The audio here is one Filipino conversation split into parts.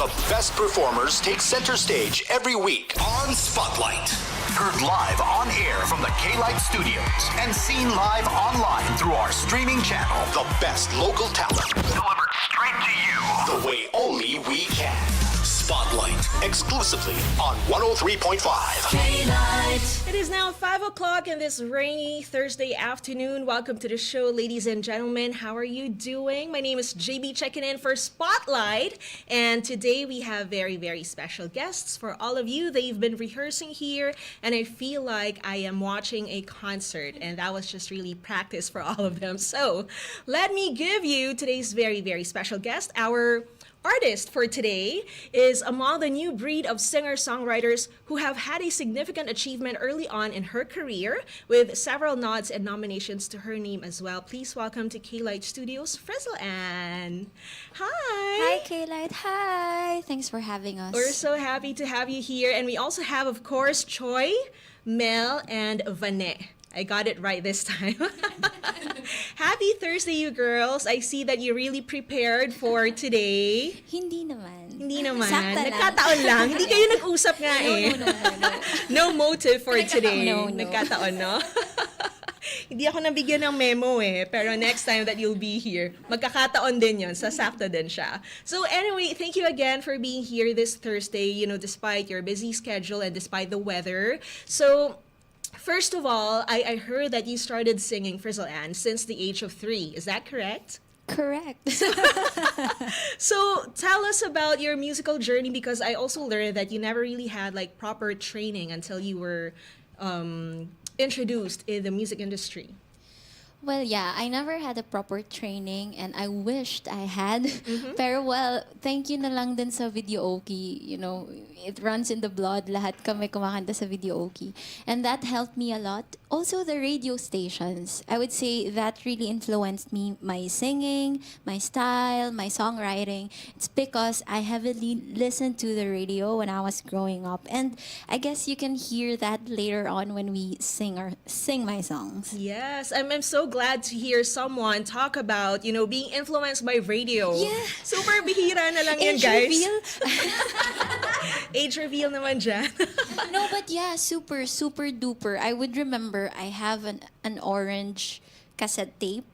The best performers take center stage every week on Spotlight. Heard live on air from the K-Lite studios and seen live online through our streaming channel. The best local talent delivered straight to you the way only we can. Spotlight, exclusively on 103.5. K-Lite. It is now 5 o'clock in this rainy Thursday afternoon. Welcome to the show, ladies and gentlemen. How are you doing? My name is JB, checking in for Spotlight. And today we have very, very special guests for all of you. They've been rehearsing here, and I feel like I am watching a concert. And that was just really practice for all of them. So let me give you today's very, very special guest. Our artist for today is among the new breed of singer-songwriters who have had a significant achievement early on in her career, with several nods and nominations to her name as well. Please welcome to K-Lite Studios, Frizzle Ann. Hi! Hi, K-Lite. Hi! Thanks for having us. We're so happy to have you here. And we also have, of course, Choi, Mel, and Vane. I got it right this time. Happy Thursday, you girls. I see that you're really prepared for today. Hindi naman. Hindi naman. Sakta lang. Nagkataon lang. Hindi kayo nag-usap nga eh. No. No motive for today. No. Nagkataon, no? Hindi ako nabigyan ng memo eh. Pero next time that you'll be here, magkakataon din yun. Sasakto din siya. So anyway, thank you again for being here this Thursday, despite your busy schedule and despite the weather. So, first of all, I heard that you started singing Frizzle Ann since the age of 3. Is that correct? Correct. So tell us about your musical journey, because I also learned that you never really had like proper training until you were introduced in the music industry. Well, yeah, I never had a proper training and I wished I had. Pero well, thank you na lang din sa videoke. It runs in the blood. Lahat kami kumakanta sa videoke. And that helped me a lot. Also, the radio stations. I would say that really influenced me, my singing, my style, my songwriting. It's because I heavily listened to the radio when I was growing up. And I guess you can hear that later on when we sing my songs. Yes, I'm so glad to hear someone talk about, being influenced by radio. Yeah. Super bihira na lang yan, Age guys. reveal? Age reveal naman dyan. No, but yeah, super, super duper. I would remember I have an orange cassette tape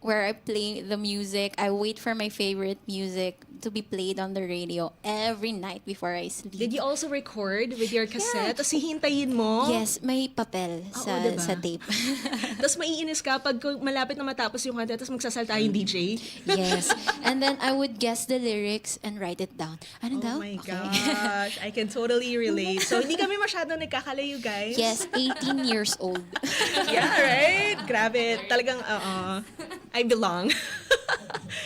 where I play the music. I wait for my favorite music to be played on the radio every night before I sleep. Did you also record with your cassette? Yeah. Tapos hihintayin mo? Yes, may papel sa, diba? sa tape. Tapos maiinis ka pag malapit na matapos yung kanta, tapos magsasalta yung DJ. Yes. And then I would guess the lyrics and write it down. Ano Oh daw? my Okay. gosh, I can totally relate. So hindi kami masyadong nagkakalayo, guys. Yes, 18 years old. Yeah, right? Grabe. Talagang, I belong.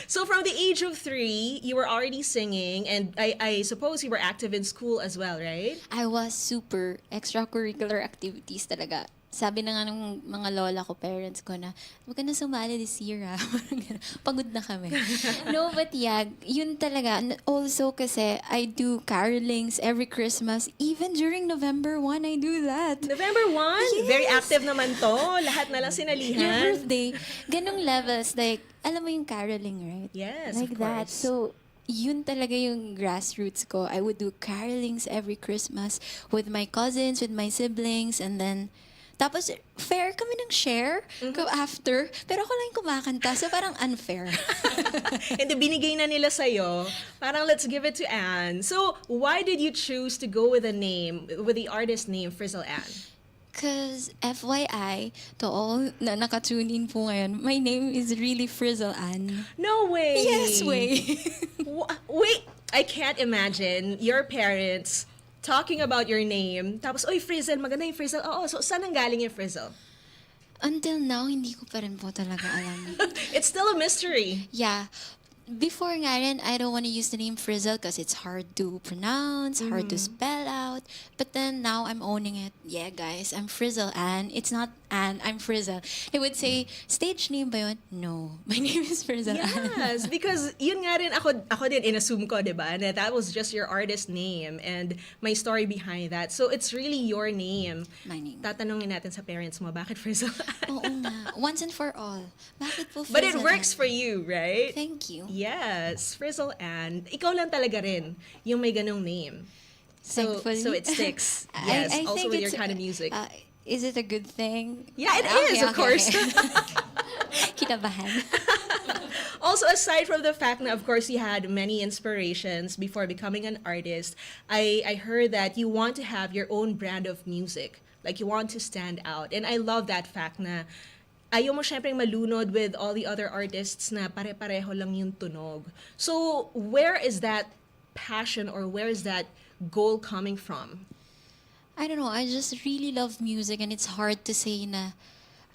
So from the age of 3, you were already singing, and I suppose you were active in school as well, right? I was super extracurricular activities talaga. Sabi na nga ng mga lola ko, parents ko na, huwag ka na sumali this year ha. Pagod na kami. No, but yeah, yun talaga. Also kasi, I do carolings every Christmas. Even during November 1, I do that. November 1? Yes. Very active naman to. Lahat na lang Your sinalihan. birthday, ganong levels, like, alam mo yung caroling, right? Yes, like of that. course. So, yun talaga yung grassroots ko. I would do carolings every Christmas with my cousins, with my siblings, and then tapos, fair kami ng share after. Pero ako lang yung kumakanta, so parang unfair. And binigay na nila sa'yo. Parang let's give it to Anne. So, why did you choose to go with the artist name Frizzle Ann? Because, FYI, to all na nakatune in po ngayon, my name is really Frizzle Ann. No way! Yes, way. Wait! I can't imagine your parents talking about your name. Tapos, oy, Frizzle, maganda yung Frizzle. Oo, so saan nanggaling yung Frizzle? Until now, hindi ko pa rin po talaga alam. It's still a mystery. Yeah. Before nga rin, I don't want to use the name Frizzle because it's hard to pronounce, hard to spell out. But then now I'm owning it. Yeah, guys, I'm Frizzle Ann. It's not Ann, I'm Frizzle. He would say, stage name ba yun? No, my name is Frizzle Ann. Yes, because yun nga rin, ako din inassume ko, di ba? That was just your artist name and my story behind that. So it's really your name. My name. Tatanungin natin sa parents mo, bakit Frizzle Ann? Oo nga. Once and for all. Bakit po Frizzle But it works Ann? for you, right? Thank you. Yes, Frizzle and ikaw lang talaga rin yung may ganong name. So Thankfully. it sticks. I- Yes, I also think with your it's, kind of music. Is it a good thing? Yeah, it Okay, is, of course. Kinabahan. Also, aside from the fact that, of course, you had many inspirations before becoming an artist, I heard that you want to have your own brand of music. Like, you want to stand out. And I love that fact na ayaw mo syempre malunod with all the other artists na pare-pareho lang yung tunog. So, where is that passion or where is that goal coming from? I don't know. I just really love music, and it's hard to say na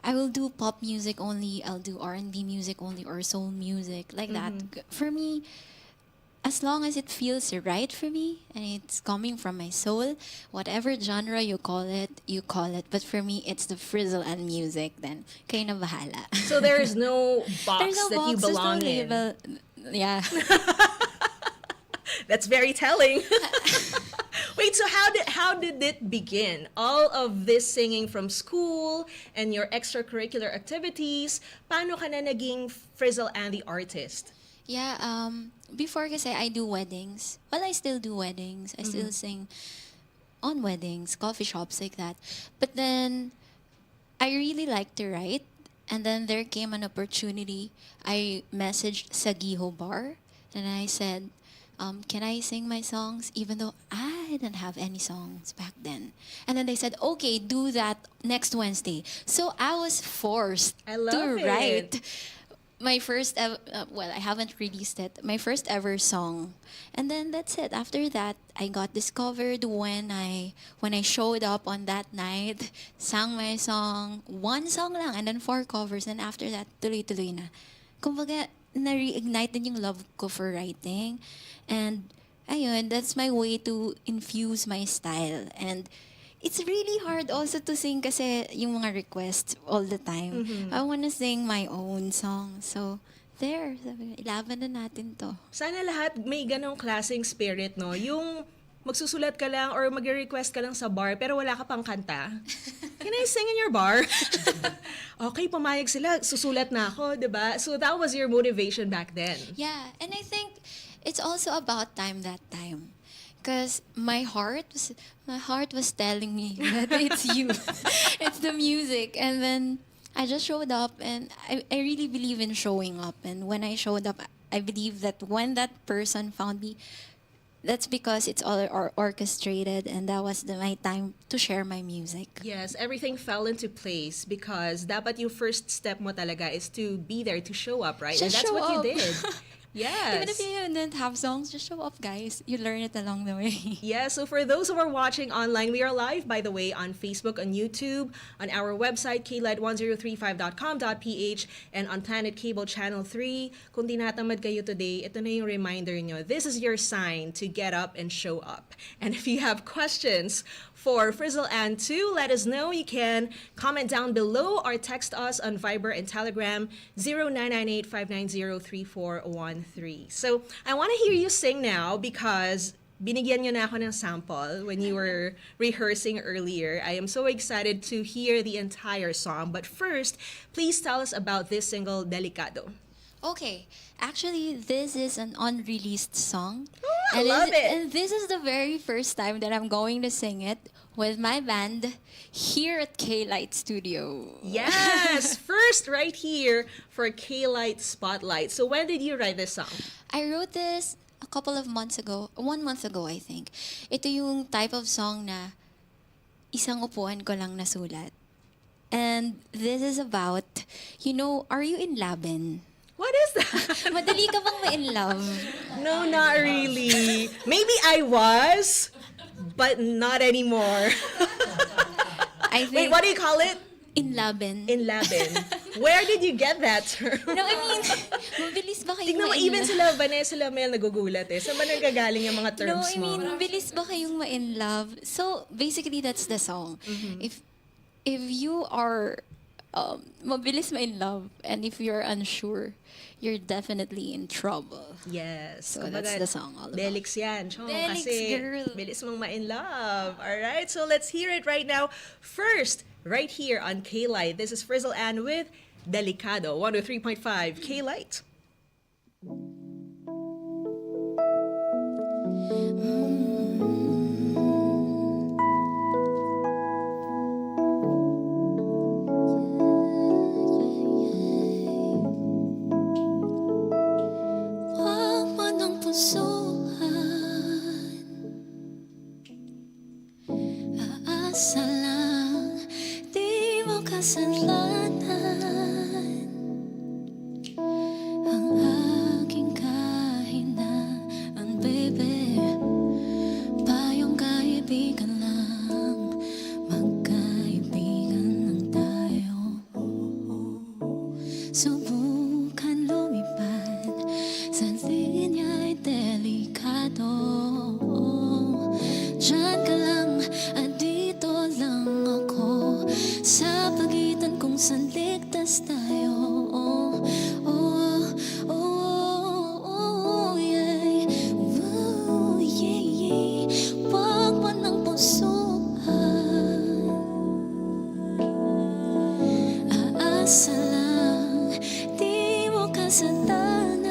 I will do pop music only, I'll do R&B music only, or soul music, like that. For me, as long as it feels right for me and it's coming from my soul, whatever genre you call it. But for me, it's the Frizzle and music. Then kayo na bahala. So, there is no box There's no that you box, there's no belong in. label. Yeah. That's very telling. Wait, so how did it begin? All of this singing from school and your extracurricular activities, paano ka na naging Frizzle and the artist? Yeah, before kasi I do weddings. Well, I still do weddings. I still sing on weddings, coffee shops, like that. But then, I really like to write. And then there came an opportunity. I messaged Sagiho Bar. And I said, can I sing my songs? Even though I didn't have any songs back then. And then they said, okay, do that next Wednesday. So I was forced I love to it. write my first ever, well, I haven't released it, my first ever song. And then that's it. After that, I got discovered when I showed up on that night, sang my song, one song lang, and then 4 covers. And after that, tuloy-tuloy na. Kumbaga, na-reignite din yung love ko for writing. And ayun, that's my way to infuse my style. And it's really hard also to sing kasi yung mga requests all the time. I wanna sing my own song. So, there. Sabi ko, ilaban na natin to. Sana lahat may ganong klaseng spirit, no? Yung magsusulat ka lang or mag-request ka lang sa bar pero wala ka pang kanta. Can I sing in your bar? Okay, pumayag sila. Susulat na ako, diba? So that was your motivation back then. Yeah, and I think it's also about time that time. Because my heart was telling me that it's you. It's the music. And then I just showed up, and I really believe in showing up. And when I showed up, I believe that when that person found me, that's because it's all orchestrated, and that was my time to share my music. Yes, everything fell into place because dapat yung first step mo talaga is to be there, to show up, right? Just and that's show what up. you did. Yes. Even if you didn't have songs, just show up, guys. You learn it along the way. Yeah, so for those who are watching online, we are live, by the way, on Facebook, on YouTube, on our website, klight1035.com.ph, and on Planet Cable Channel 3. Kung tinatamad kayo today, ito na yung reminder nyo. This is your sign to get up and show up. And if you have questions for Frizzle and 2, let us know. You can comment down below or text us on Viber and Telegram 0998-590-3413. So I want to hear you sing now because binigyan nyo na ako ng sample when you were rehearsing earlier. I am so excited to hear the entire song. But first, please tell us about this single, Delicado. Okay, actually, this is an unreleased song. I love it. And this is the very first time that I'm going to sing it with my band here at K-Light Studio. Yes, first right here for K-Light Spotlight. So when did you write this song? I wrote this a couple of months ago, 1 month ago, I think. Ito yung type of song na isang upuan ko lang nasulat. And this is about, are you in laban? What is that? Madali ka bang ma-in love? No, not really. Maybe I was, but not anymore. I think Wait, what do you call it? in laban. In Labin. Where did you get that term? No, I mean, mabilis ba kayong Tignan mo, ma-in even love? sila, Vanessa Lamel, nagugulat eh. Saan ba nanggagaling yung mga No, terms I mean, mo? mabilis ba kayong ma-in love? So, basically, that's the song. If you are mabilis ma-in love, and if you're unsure, you're definitely in trouble. Yes. So, that's the song all about. Delix yan, Chong. Delix, Kasi girl. bilis mong ma-in love. Alright, so let's hear it right now. First, right here on K-Light. This is Frizzle Ann with Delicado, 103.5 K-Light. pusuan. Aasa lang, di mo kasalanan ang aking kahinaan, baby. Payong kaibigan lang, magkaibigan lang tayo. Subukan lumipad sa linya'y delikado. Diyan ka lang at dito lang ako, sa pagitan kung saan ligtas tayo. Oh, yeah. Oh, yeah. Wag mo nang pusuan. Aasa lang, di mo kasalanan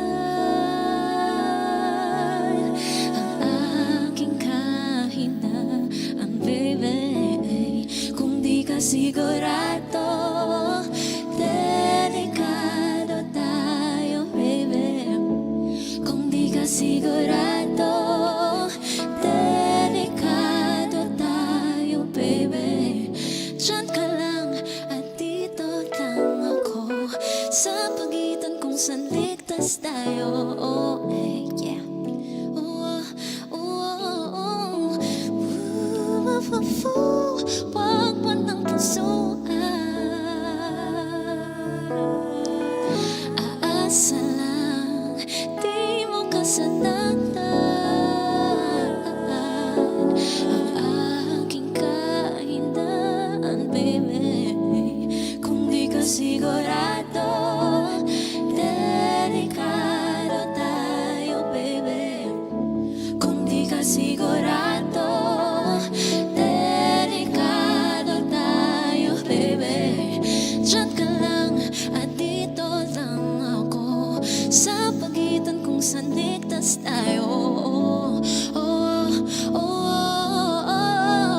ang aking kahinaan, baby. Kung di ka sigurado, delikado tayo, baby. Kung di ka sigurado, delikado tayo, baby. Diyan ka lang at dito lang ako, sa pagitan kung saan ligtas tayo. Oh, yeah. Wag mo nang pusuan. Aasa lang, di mo kasalanan ang aking kahinaan, baby. Kung di ka sigurado, delikado tayo, baby. Kung di ka sigurado, delikado tayo, baby. Diyan ka lang at dito lang ako, sa pagitan kung saan ligtas tayo.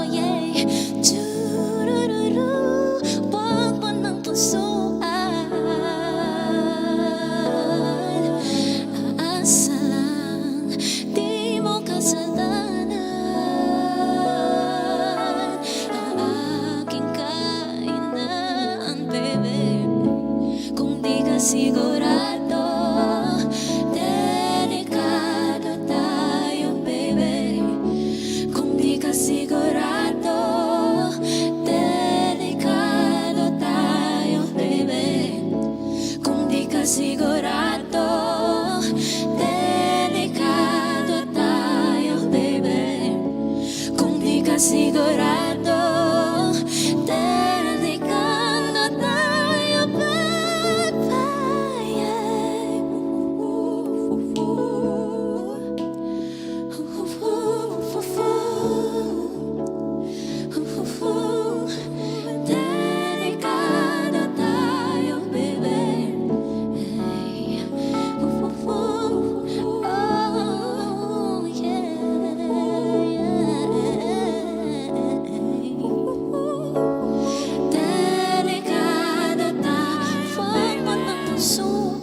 Yeah. Turururu, wag mo nang pusuan. Aasa lang, di mo kasalanan ang aking kahinaan, baby. Kung di ka sigurado, delikado tayo, baby. Kung di ka sigurado, delikado tayo, baby. Kung di ka sigurado, delikado tayo, baby. Kung di ka sigurado, delikado tayo, baby. Delikado tayo, baby. Oh, yeah. Delikado tayo, wag mo nang pusuan.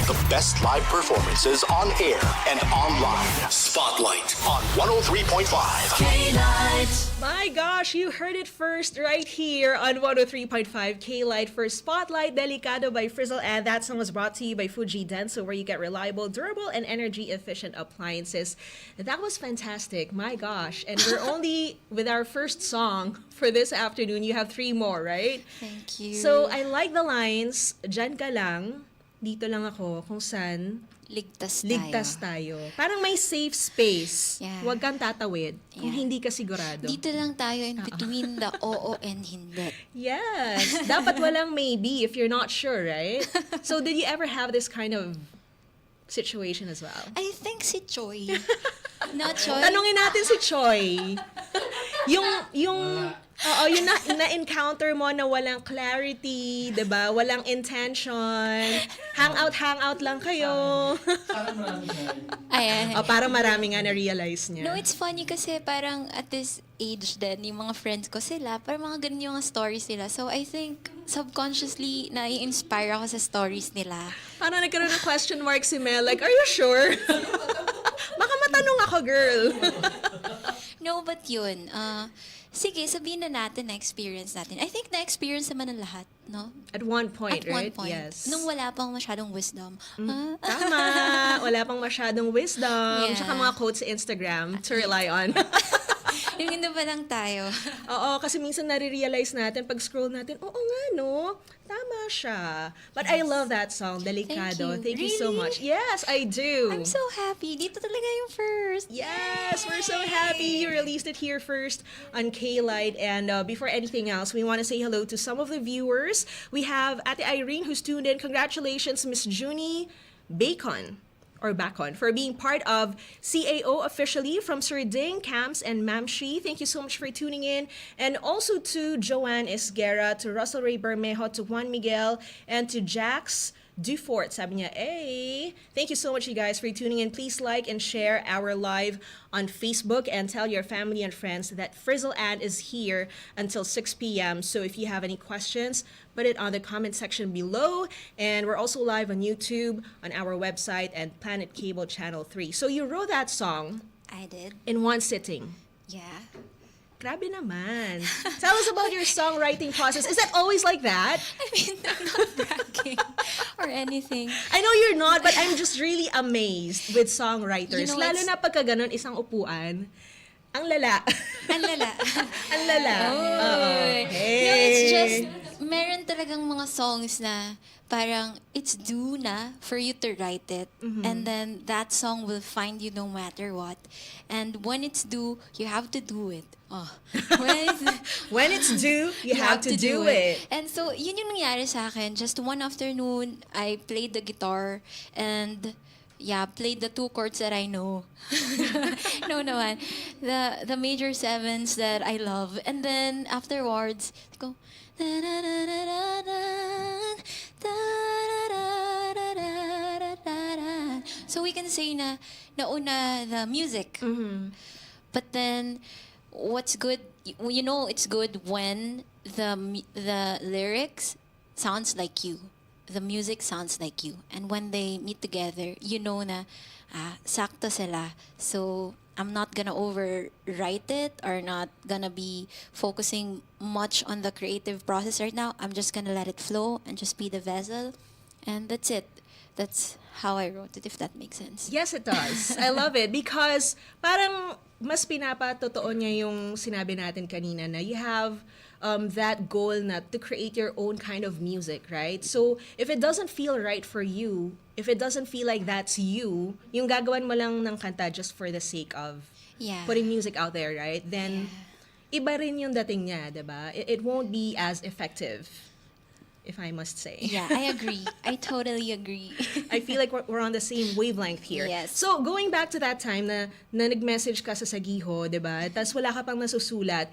The best live performances on air and online. Spotlight on 103.5. My gosh, you heard it first right here on 103.5 K-Light for Spotlight Delicado by Frizzle. And that song was brought to you by Fuji Denso, where you get reliable, durable, and energy-efficient appliances. That was fantastic. My gosh. And we're only with our first song for this afternoon. You have 3 more, right? Thank you. So, I like the lines, "Diyan ka lang, dito lang ako, kung saan ligtas tayo." Parang may safe space. Yeah. Huwag kang tatawid kung Yeah. hindi ka sigurado. Dito lang tayo in between the oo and hindi. Yes. Dapat walang maybe if you're not sure, right? So, did you ever have this kind of situation as well? I think si Choi. Not Choi. Tanungin natin si Choi. yung na-encounter mo na walang clarity, 'di ba? Walang intention. Hangout lang kayo. Ayan. Parang marami nga na-realize niya. No, it's funny kasi parang at this age din, yung mga friends ko sila, parang mga ganun yung mga stories nila. So I think subconsciously na-inspire ako sa stories nila. Parang nagkaroon ng question mark si Mel, like, are you sure? Baka matanong ako, girl. No, but yun. Sige, sabihin na natin na-experience natin. I think na-experience naman ng lahat, no? At one point, At one right? point. Yes. Nung wala pang masyadong wisdom. Tama. Wala pang masyadong wisdom. Yeah. Tsaka mga quotes sa Instagram to rely on. Yung ganda pa lang tayo. Oo, kasi minsan nare-realize natin, pag scroll natin, oo nga, no? Tama siya. But I love that song, Delicado. Thank you. Thank you so Really? much. Yes, I do. I'm so happy. Dito talaga yung first. Yes, we're so happy you released it here first on K-Light. And before anything else, we want to say hello to some of the viewers. We have Ate Irene who's tuned in. Congratulations, Miss Junie Bacon. Or Bacon, for being part of CAO officially from Sir Ding, Camps, and Ma'am Shi. Thank you so much for tuning in. And also to Joanne Esguerra, to Russell Ray Bermejo, to Juan Miguel, and to Jax Dufort. Sabi niya, hey! Thank you so much, you guys, for tuning in. Please like and share our live on Facebook and tell your family and friends that Frizzle ad is here until 6 p.m. So if you have any questions, put it on the comment section below. And we're also live on YouTube, on our website, and Planet Cable Channel 3. So you wrote that song I did. in one sitting. Yeah. Grabe naman. Tell us about your songwriting process. Is that always like that? I mean, I'm not bragging or anything. I know you're not, but I'm just really amazed with songwriters. You know, Lalo it's- na pagka ganun, isang upuan. Ang lala. Ang lala. Ang lala. Oo. Hey. No, it's just, meron talagang mga songs na parang it's due na for you to write it. And then that song will find you no matter what. And when it's due, you have to do it. Oh. When it's due, you have to do it. And so, yun yung nangyari sa akin. Just one afternoon, I played the guitar and played the 2 chords that I know. No naman. The major 7s that I love. And then afterwards, go, so we can say na nauna the music. But then what's good, you know, it's good when the lyrics sounds like you. The music sounds like you. And when they meet together, you know na sakto sila. So I'm not gonna overwrite it or not gonna be focusing much on the creative process right now. I'm just gonna let it flow and just be the vessel. And that's it. That's how I wrote it, if that makes sense. Yes, it does. I love it because parang mas pinapatotoo niya yung sinabi natin kanina na you have that goal na to create your own kind of music, right? So, if it doesn't feel right for you, if it doesn't feel like that's you, yung gagawan mo lang ng kanta just for the sake of putting music out there, right? Then, iba rin yung dating niya, diba? It won't be as effective, if I must say. Yeah, I agree. I totally agree. I feel like we're on the same wavelength here. Yes. So, going back to that time na nag-message ka sa Sagiho, di ba? Tapos wala ka pang nasusulat.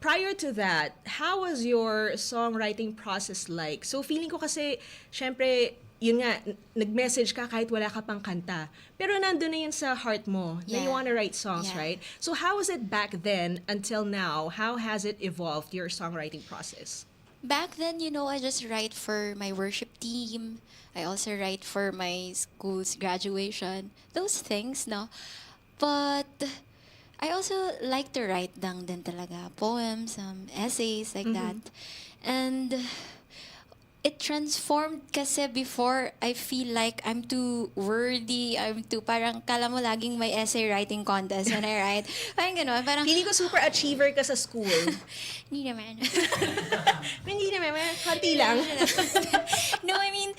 Prior to that, how was your songwriting process like? So, feeling ko kasi, syempre, yun nga, nag-message ka kahit wala ka pang kanta. Pero nandun na yun sa heart mo na you wanna write songs, right? So, how was it back then until now? How has it evolved, your songwriting process? Back then, I just write for my worship team. I also write for my school's graduation. Those things, no? But I also like to write din talaga. Poems, essays, like that. And it transformed kasi before I feel like I'm too wordy, parang kala mo laging may essay writing contest when I write. Parang gano'n, parang, Feeling ko super achiever ka sa school. hindi naman. Hindi naman, konti lang. No, I mean,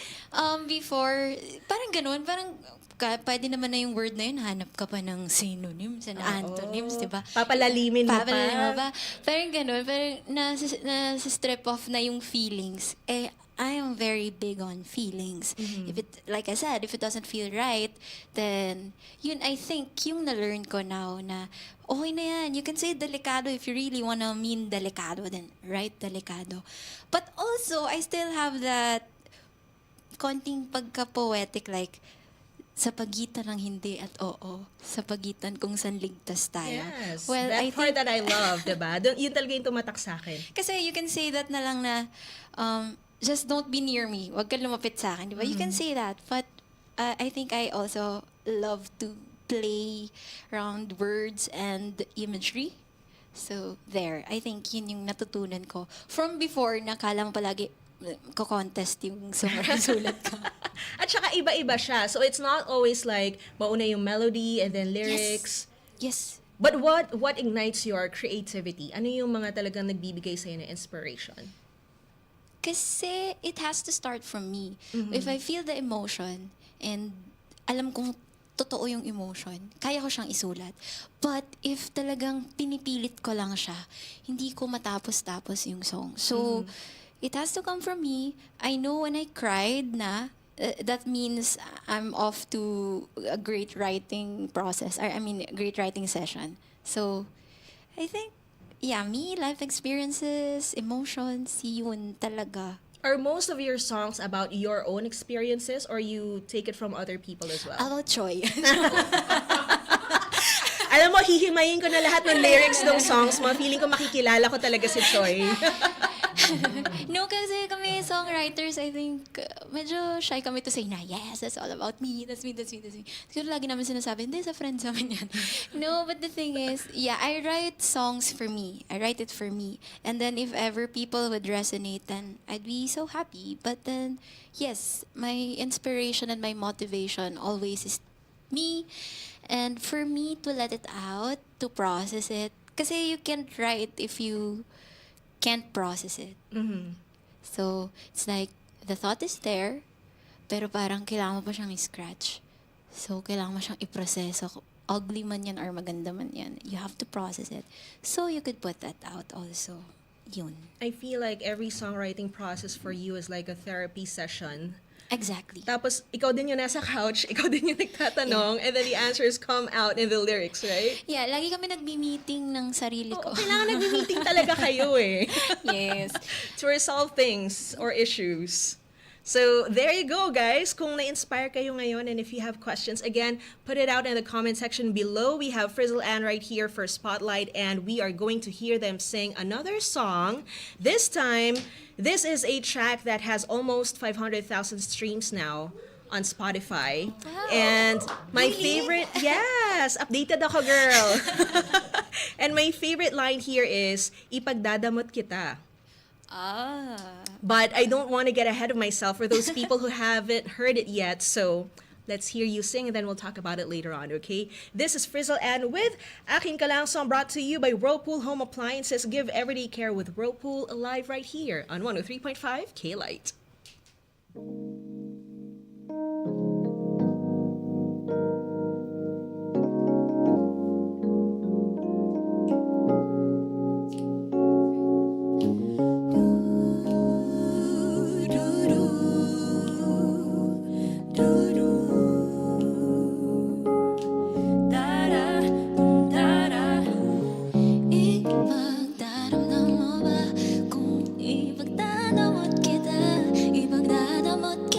before, parang gano'n, parang, pwede naman na yung word na yun, hanap ka pa ng synonyms and antonyms, di ba? Papalalimin mo Papalalimin mo pa. pa. Parang ganun, parang nasa-strip off na yung feelings. I am very big on feelings. If it, like I said, if it doesn't feel right, then yun, I think, yung na-learn ko now na, okay na yan, you can say delikado if you really wanna mean delikado, then write delikado. But also, I still have that konting pagka-poetic, like, sa pagitan ng hindi at oo, sa pagitan kung saan ligtas tayo. Yes, Well, that I part think, that I love, diba? Yun talaga yung tumatak sa akin. kasi you can say that na lang na, just don't be near me. Huwag ka lumapit sa akin, di ba? You can say that. But I think I also love to play around words and imagery. So, there. I think yun yung natutunan ko. From before, nakala mo palagi, ko-contest yung sulat ka. At saka iba-iba siya. So it's not always like mauna yung melody and then lyrics. Yes. But what ignites your creativity? Ano yung mga talagang nagbibigay sa'yo ng inspiration? Kasi it has to start from me. If I feel the emotion and alam kong totoo yung emotion, kaya ko siyang isulat. But if talagang pinipilit ko lang siya, hindi ko matapos-tapos yung song. So, it has to come from me. I know when I cried na, that means I'm off to a great writing process. Great writing session. So, I think, yeah, me, life experiences, emotions, yun talaga. Are most of your songs about your own experiences or you take it from other people as well? About Choi. Alam mo, hihimayin ko na lahat ng lyrics ng songs mo. Feeling ko makikilala ko talaga si Choi. No, kasi kami songwriters, I think, medyo shy kami to say na, yes, that's all about me, that's me. Siguro lagi namin sinasabi, hindi, sa friends namin yan. No, but the thing is, yeah, I write songs for me. I write it for me. And then if ever people would resonate, then I'd be so happy. But then, yes, my inspiration and my motivation always is me. And for me to let it out, to process it, kasi you can't write if you can't process it. So, it's like, the thought is there, pero parang kailangan mo pa siyang i-scratch. So, kailangan mo siyang i-proseso. Ugly man yan or maganda man yan. You have to process it. So, you could put that out also. Yun. I feel like every songwriting process for you is like a therapy session. Exactly. Tapos, ikaw din yung nasa couch, ikaw din yung nagtatanong, and then the answers come out in the lyrics, right? Yeah, lagi kami nagmi-meeting ng sarili ko. Oo, kailangan nag-meeting talaga kayo eh. Yes. To resolve things or issues. So, there you go, guys. Kung na-inspire kayo ngayon and if you have questions, again, put it out in the comment section below. We have Frizzle Ann right here for Spotlight, and we are going to hear them sing another song. This time, this is a track that has almost 500,000 streams now on Spotify. Wow. And my Really? favorite, yes, updated ako, girl. And my favorite line here is, ipagdadamot kita. But I don't want to get ahead of myself for those people who haven't heard it yet. So let's hear you sing and then we'll talk about it later on, okay? This is Frizzle Ann with Akin Ka Lang song brought to you by Whirlpool Home Appliances. Give everyday care with Whirlpool, live right here on 103.5 K-Light. Ipagdaramdam mo ba kung ipagdadamot kita, ipagdadamot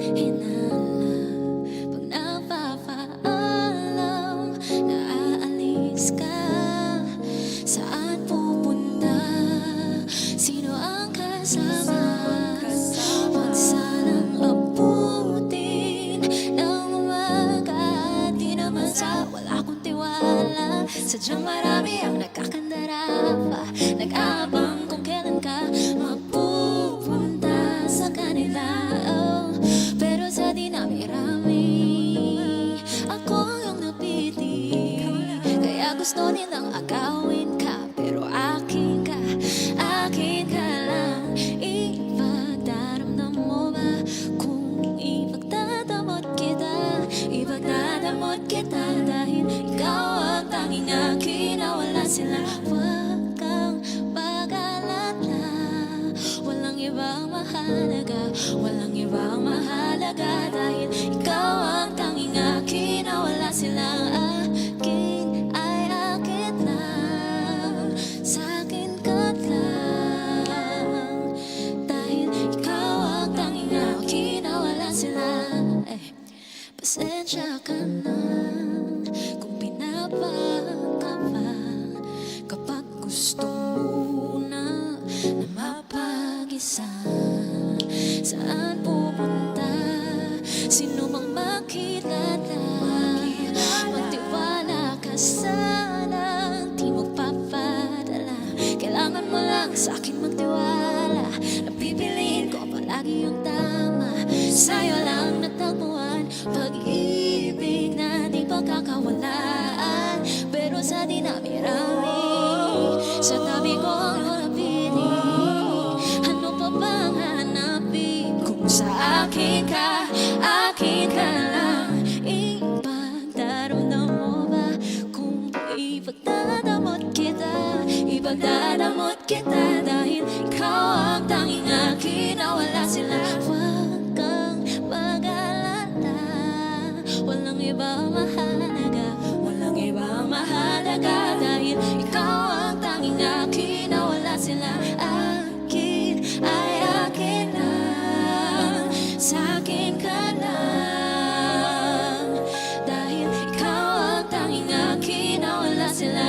hinala pag napapaalam na aalis ka. Saan pupunta? Sino ang kasama? Huwag sanang abutin ng umaga. Di naman sa wala akong tiwala. Sadyang marami ang nagkakandara pa, nag-aabang kung kailan ka mapupunta sa kanila. Oh, pero sa dinami-rami ako ang iyong napili. Kaya gusto nilang agawin ka, pero akin ka lang. Ipagdaramdam mo ba kung ipagdadamot kita dahil ikaw ang tanging akin na wala sila. Huwag kang mag-alala, walang ibang mahalaga, walang ibang mahalaga dahil ikaw ang tanging akin na wala silang akin ay akin lang, sa'kin ka lang dahil ikaw ang tanging akin na wala sila. Pasensya ka na kung pinapakaba kapag gusto mo na mapag-isa. Saan pupunta? Sino mang makilala? Magtiwala ka sana, di magpapadala. Kailangan mo lang sa'kin magtiwala. Napipiliin ko palagi yung tama. Sa'yo lang natagpuan pag-ibig na di pagkakawalaan. Pero sa dinami-rami, sa tabi ko ang iyong napili. Ano pa bang hanapin kung sa akin ka lang? Ipagdaramdam mo ba kung ipagdadamot kita dahil ikaw ang tanging akin na wala sila. Huwag kang mag-alala, walang ibang mahalaga, walang ibang mahalaga dahil ikaw ang tanging akin na wala sila. Akin ay akin lang, sa'kin ka lang dahil ikaw ang tanging akin na wala sila.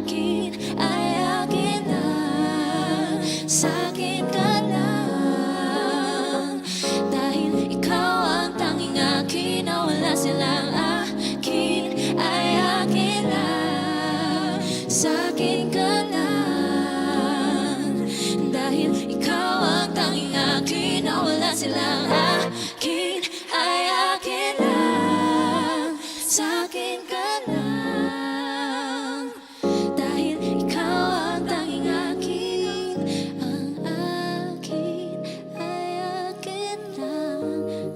Akin ay akin lang, sa'kin ka lang dahil ikaw ang tanging akin na wala silang. Akin ay akin lang, sa'kin ka lang dahil ikaw ang tanging akin na wala silang. Akin ay akin lang, sa'kin ka lang dahil ikaw ang tanging akin. Ang akin ay akin lang,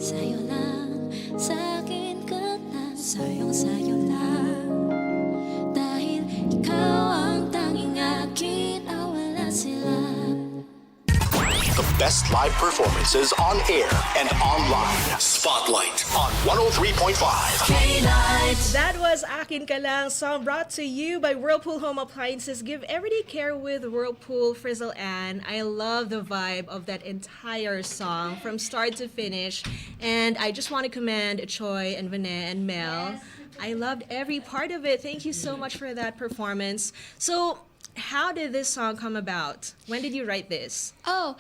sa'yo lang, sa'kin ka lang, sa'yo lang dahil ikaw ang tanging akin na wala sila. The best live performances on air and online. Spotlight on 103.5. That was Akin Ka Lang, song brought to you by Whirlpool Home Appliances. Give everyday care with Whirlpool, Frizzle, and I love the vibe of that entire song from start to finish. And I just want to commend Choi and Vinay and Mel. Yes. I loved every part of it. Thank you so much for that performance. So, how did this song come about? When did you write this? Oh,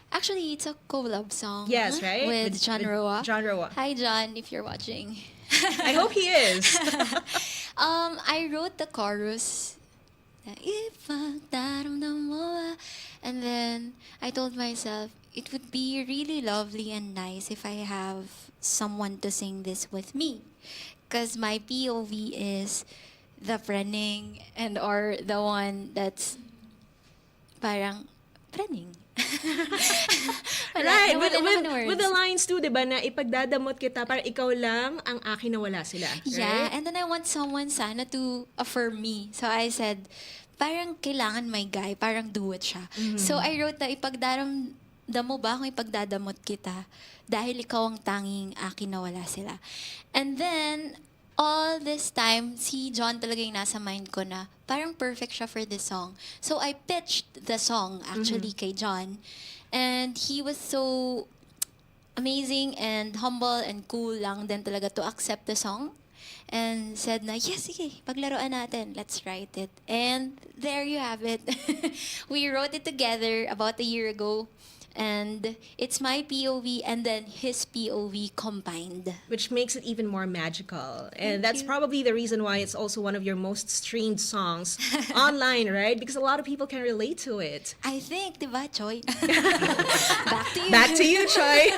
actually, it's a collab song. Yes, right? With John Roa. John Roa. Hi, John, if you're watching. I hope he is. I wrote the chorus. Ipagdaramdam mo ba? And then I told myself it would be really lovely and nice if I have someone to sing this with me. Because my POV is the friending and or the one that's parang friending. Right, Wala with the lines too, di ba, na ipagdadamot kita, parang ikaw lang ang akin na wala sila. Yeah, Right? and then I want someone sana to affirm me. So I said, parang kailangan may guy, parang do it siya. So I wrote na ipagdaramdam mo ba kung ipagdadamot kita dahil ikaw ang tanging akin na wala sila. And then, all this time, si John talaga yung nasa mind ko na parang perfect siya for this song. So I pitched the song actually kay John. And he was so amazing and humble and cool lang din talaga to accept the song. And said na, yes, sige, paglaruan natin. Let's write it. And there you have it. We wrote it together about a year ago. And it's my POV and then his POV combined. Which makes it even more magical. And that's you. probably the reason why it's also one of your most streamed songs online, right? Because a lot of people can relate to it. I think, diba, Choy? Back to you. Back to you, Choi.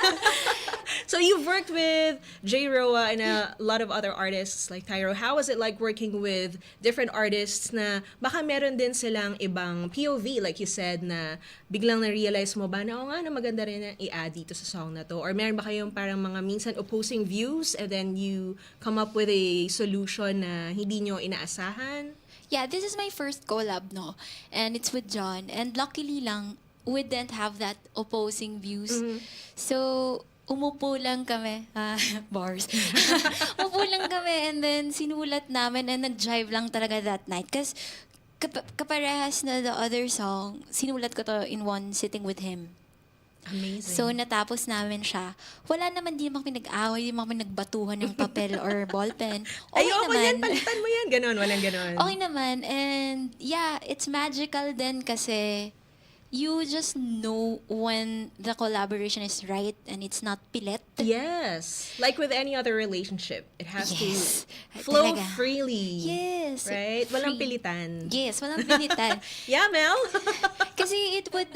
So you've worked with J. Roa and a lot of other artists like Tyro. How was it like working with different artists na baka meron din silang ibang POV, like you said, na biglang na-realize mo ba na, oo nga, na maganda rin na i-add dito sa song na to? Or meron ba kayong parang mga minsan opposing views and then you come up with a solution na hindi nyo inaasahan? Yeah, this is my first collab, no? And it's with John. And luckily lang, we didn't have that opposing views. So, umupo lang kami. Bars. Umupo lang kami and then sinulat namin and nag-jive lang talaga that night. Kasi kaparehas na the other song, sinulat ko to in one sitting with him. Amazing. So, natapos namin siya. Wala naman, di naman kami nag-away, di naman kami nagbatuhan ng papel or ballpen. Okay Ayoko naman. yan, palitan mo yan. Ganon, walang ganon. Okay naman. And yeah, it's magical din kasi you just know when the collaboration is right and it's not pilit. Yes. Like with any other relationship, it has Yes. to flow Talaga. freely. Yes. Right? Walang Free. pilitan. Yes, walang pilitan. Yeah, Mel? Kasi it would,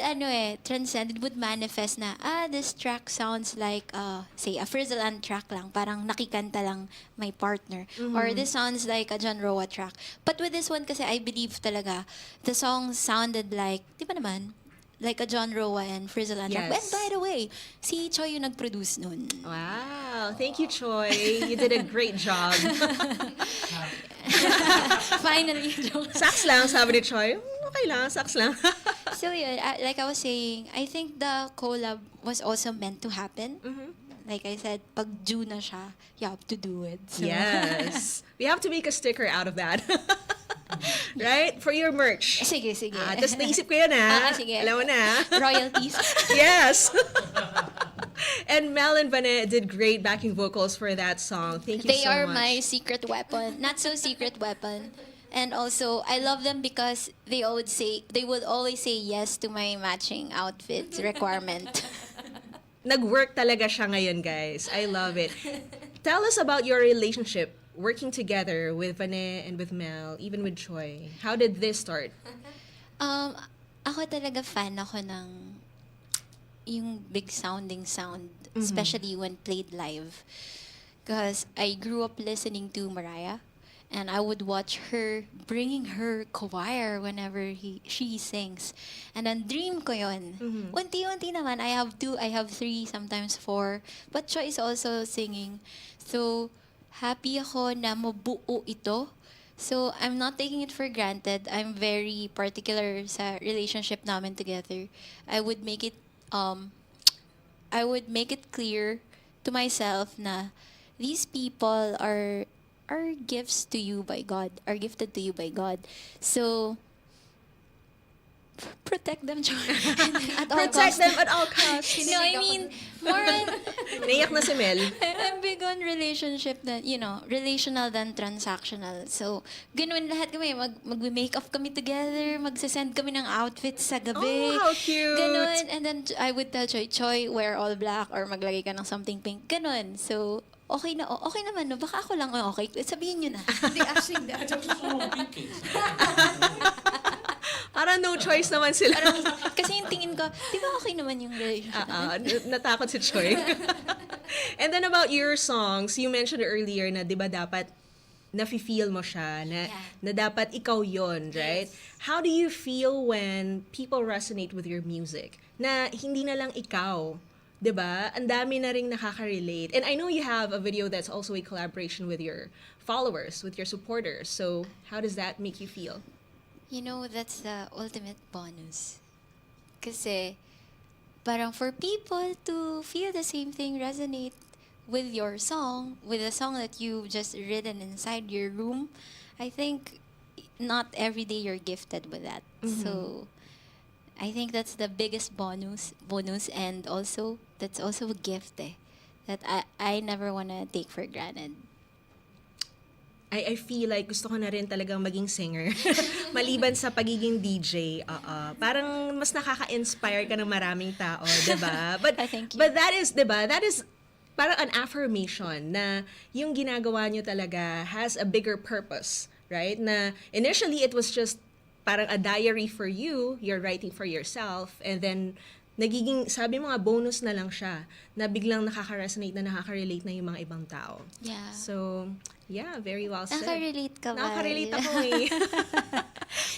transcend, it would manifest na, this track sounds like, say, a Frizzle track lang, parang nakikanta lang my partner. Or this sounds like a John Roa track. But with this one kasi, I believe talaga, the song sounded like, di ba naman, like a John Roa and Frizzle track. Yes. And by the way, si Choi yung nag-produce nun. Wow. Thank you, Choi. You did a great job. Finally. Sax lang, sabi ni Choi. Okay lang, sax lang. So yun, like I was saying, I think the collab was also meant to happen. Like I said, pag due na siya, you have to do it. So. Yes. We have to make a sticker out of that. Right? For your merch. Sige, sige. Tapos naisip ko yan, ha? Sige. Alam mo na. Royalties. Yes. And Mel and Vanessa did great backing vocals for that song. Thank you They so are much. my secret weapon. Not so secret weapon. And also, I love them because they would always say yes to my matching outfits requirement. Nag-work talaga siya ngayon, guys. I love it. Tell us about your relationship working together with Vanessa and with Mel, even with Choi. How did this start? Ako talaga fan ako ng yung big sounding sound, especially when played live. Because I grew up listening to Mariah, and I would watch her bringing her choir whenever she sings. And then dream ko yun. Unti-unti naman, I have 2, I have 3, sometimes 4. But Choi is also singing. So, happy ako na mabuo ito. So, I'm not taking it for granted. I'm very particular sa relationship namin together. I would make it clear to myself na these people are gifts to you by God, are gifted to you by God. So, protect them, Choi. At all Protect costs. them at all costs. No, I mean, more on, Naiyak na si Mel. I'm big on relationship na, relational than transactional. So, ganun lahat kami. Mag-makeup kami together, magsasend kami ng outfits sa gabi. Oh, how cute. Ganun. And then, I would tell Choi, wear all black or maglagay ka ng something pink. Ganun. So, okay naman, no? Baka ako lang okay. Sabihin nyo na. Hindi, actually, hindi. Parang no choice naman sila. Kasi yung tingin ko, di ba okay naman yung relationship? Natakot si Choi. And then about your songs, you mentioned earlier na di ba dapat nafe-feel mo siya, na dapat ikaw yon, right? How do you feel when people resonate with your music? Na hindi na lang ikaw, di ba? Ang dami na ring nakaka-relate. And I know you have a video that's also a collaboration with your followers, with your supporters. So how does that make you feel? That's the ultimate bonus. Kasi, parang for people to feel the same thing, resonate with your song, with a song that you've just written inside your room, I think not every day you're gifted with that. So, I think that's the biggest bonus and also that's also a gift that I never wanna take for granted. I feel like gusto ko na rin talagang maging singer. Maliban sa pagiging DJ, parang mas nakaka-inspire ka ng maraming tao, 'di ba? Thank you. But that is, 'di ba? That is parang an affirmation na yung ginagawa nyo talaga has a bigger purpose, right? Na initially it was just parang a diary for you, you're writing for yourself, and then nagiging, sabi mo nga, bonus na lang siya, na biglang nakaka-resonate na nakaka-relate na yung mga ibang tao. Yeah. So, yeah, very well said. Nakaka-relate ka ba? Nakaka-relate ako eh.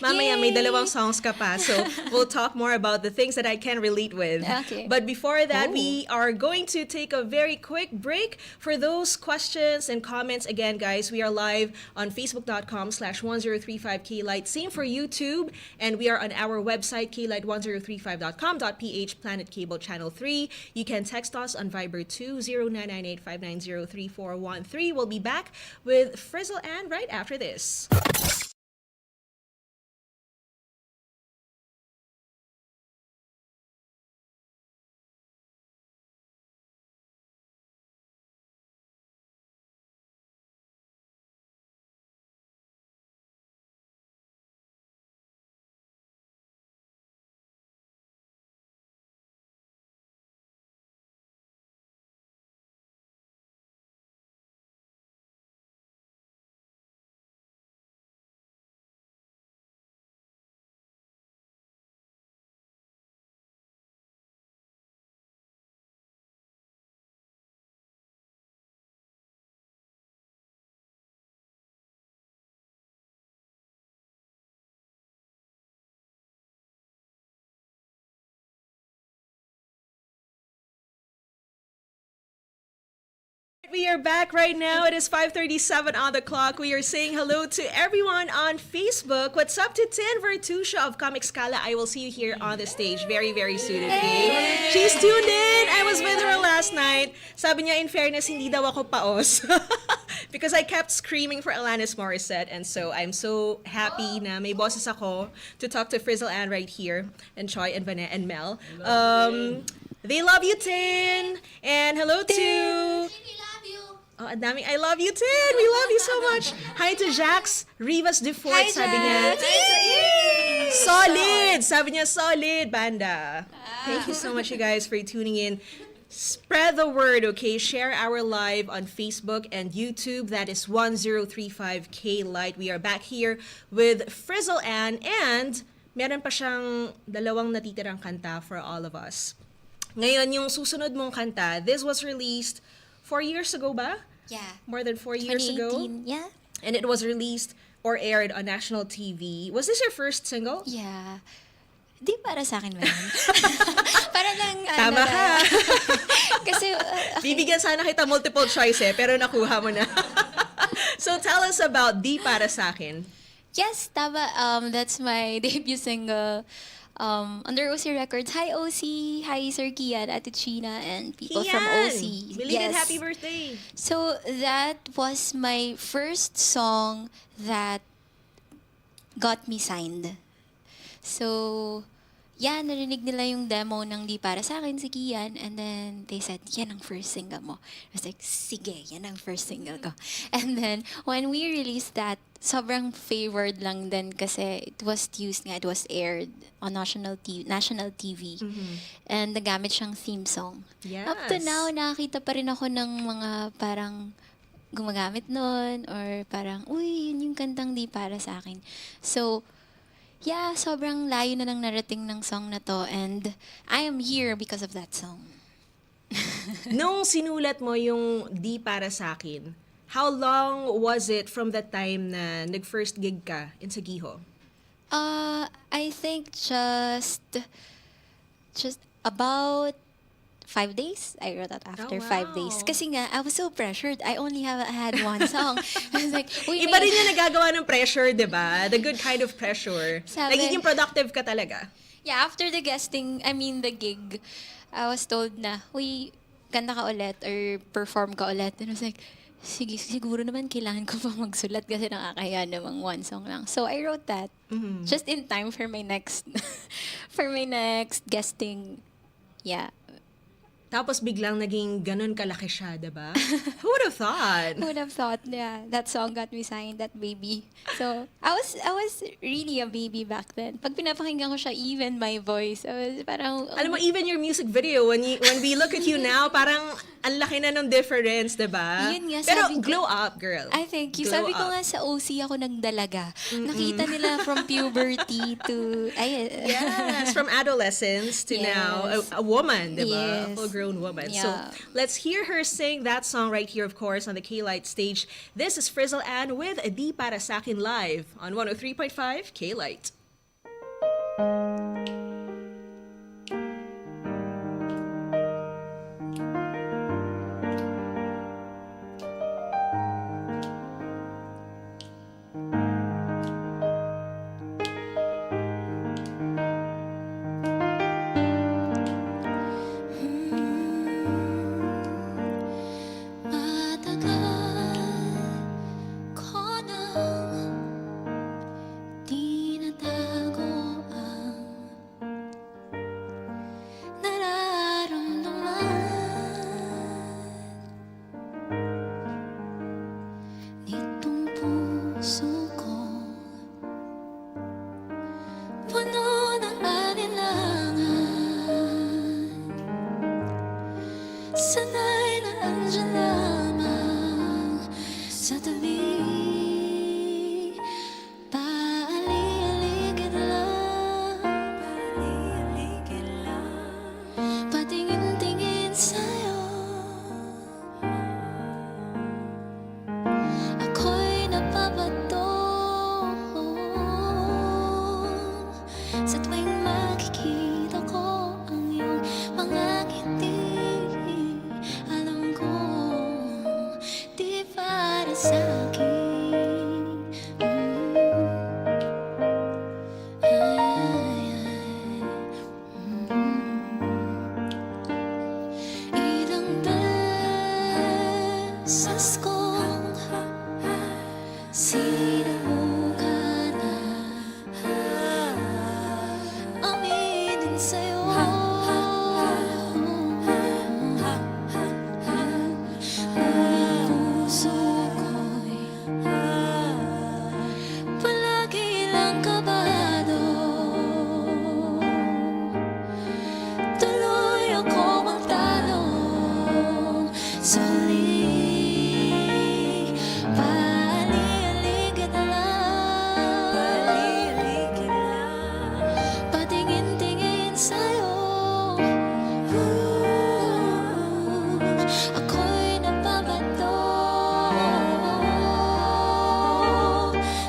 Mamaya, may dalawang songs ka pa. So, we'll talk more about the things that I can relate with. Okay. But before that, we are going to take a very quick break. For those questions and comments, again, guys, we are live on facebook.com/1035klite. Same for YouTube. And we are on our website, klite1035.com.ph, Planet Cable Channel 3. You can text us on Viber 2099859034113. We'll be back with Frizzle and right after this. We are back right now. It is 5:37 on the clock. We are saying hello to everyone on Facebook. What's up to Tin Vertusha of Comic Scala? I will see you here on the stage very, very soon, okay? She's tuned in. I was with her last night. Sabi niya, in fairness, hindi daw ako paos. Because I kept screaming for Alanis Morissette. And so I'm so happy na may bosses ako to talk to Frizzle Ann right here. And Choi and Vanessa and Mel. They love you, Tin. And hello to... Oh, ang daming I love you, Tin! We love you so much! Hi to Jax Rivas Defort, sabi niya. Solid! Sabi niya, solid, banda. Thank you so much, you guys, for tuning in. Spread the word, okay? Share our live on Facebook and YouTube. That is 1035K Light. We are back here with Frizzle Ann, and meron pa siyang dalawang natitirang kanta for all of us. Ngayon, yung susunod mong kanta, this was released 4 years ago ba? Yeah. More than 4 years ago? 2018, yeah. And it was released or aired on national TV. Was this your first single? Yeah. Di para sa akin ba yun? Para lang, Tama ka. Kasi, Bibigyan sana kita multiple choice pero nakuha mo na. So tell us about Di Para Sa Akin. yes, tama. That's my debut single. Under OC Records. Hi, OC. Hi, Sir Kian, Ate China, and people from OC. Belated happy birthday. So, that was my first song that got me signed. So, yeah, narinig nila yung demo ng Di Para Sa Akin si Kian, and then they said, yan ang first single mo. I was like, sige, yan ang first single ko. And then, when we released that, sobrang favored lang din kasi it was aired on national TV. And nagamit siyang theme song. Yes. Up to now, nakakita pa rin ako ng mga parang gumagamit nun or parang, uy, yun yung kantang Di Para Sa Akin. So, yeah, sobrang layo na nang narating ng song na to, and I am here because of that song. Nung sinulat mo yung Di Para Sa Akin, how long was it from that time na nag-first gig ka in Sagiho? I think just about 5 days. I wrote that after 5 days. wow. Kasi nga, I was so pressured. I only had one song. I was like, uy, Iba rin yung nagagawa ng pressure, di ba? The good kind of pressure. Sabi- Nagiging productive ka talaga. Yeah, after the the gig, I was told na, uy, kanta ka ulit or perform ka ulit. And I was like, sige, siguro naman kailangan ko pa magsulat kasi nakakaya namang one song lang. So I wrote that just in time for my next guesting. Yeah. Tapos biglang naging ganun kalaki siya, diba? Who would have thought? Who would have thought, yeah, that song got me signed, that baby. So, I was really a baby back then. Pag pinapakinggan ko siya, even my voice, I was parang, Alam mo, even your music video, when we look at you now, parang ang laki na ng difference, diba? Yun nga, Pero sabi ko- glow up, girl. I thank you. Glow Sabi ko up. nga sa OC ako nagdalaga. Nakita nila from puberty to... Yes, from adolescence to Yes. now, a woman, diba? A Yes. full-grown woman. Yeah. So, let's hear her sing that song right here, of course, on the K-Light stage. This is Frizzle Ann with Di Para Sa'kin Live on 103.5 K-Light. Matagal ko nang tinatago ang nararamdaman nitong puso ko. Puno ng alinlangan, sanay na andyan lamang sa tabi. Paali-aligid lang, patingin-tingin sa'yo. Ako'y napapato sa tuwing makikita ko ang iyong mga ngiti. Alam ko, di para sa'kin. Ilang beses kong sinubukan na aminin sa'yo. Ngunit puso ko'y palagi lang kabado. Tuloy ako magtanong sa huli. Paali-aligid lang, patingin-tingin sa'yo. Ako'y napapato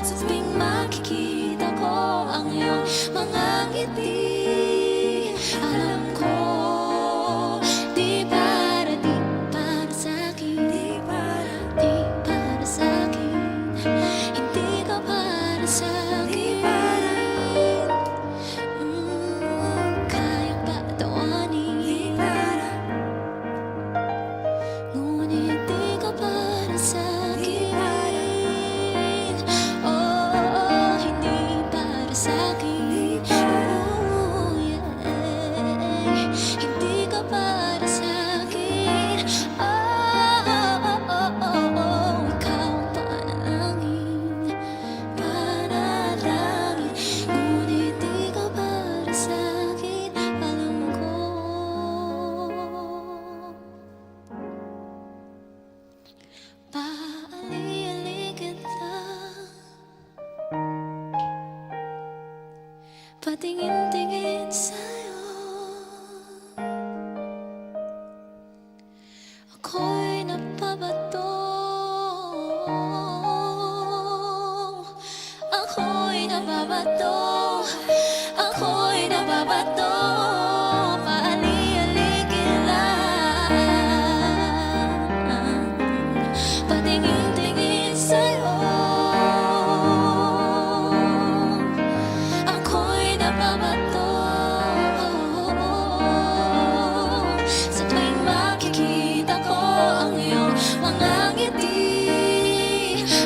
sa tuwing makikita ko ang iyong mga ngiti. Alam ko, di para sa'kin, di para sa'kin, hindi ka para sa'kin. Kayang patawanin, ngunit di ka para sa'kin. Oh, hindi para sa'kin. Oh, yeah. Hindi ka para sa'kin. Ikaw ang panalangin, ngunit di ka para sa'kin. Alam ko, paali-aligid lang, patingin-tingin sa'yo. Ako'y napabato, ako'y nababato, ako'y nababato. Paali-aligid lang, patingin-tingin sa'yo. Ako'y nababato sa tuwing makikita ko ang iyong mga ngiti.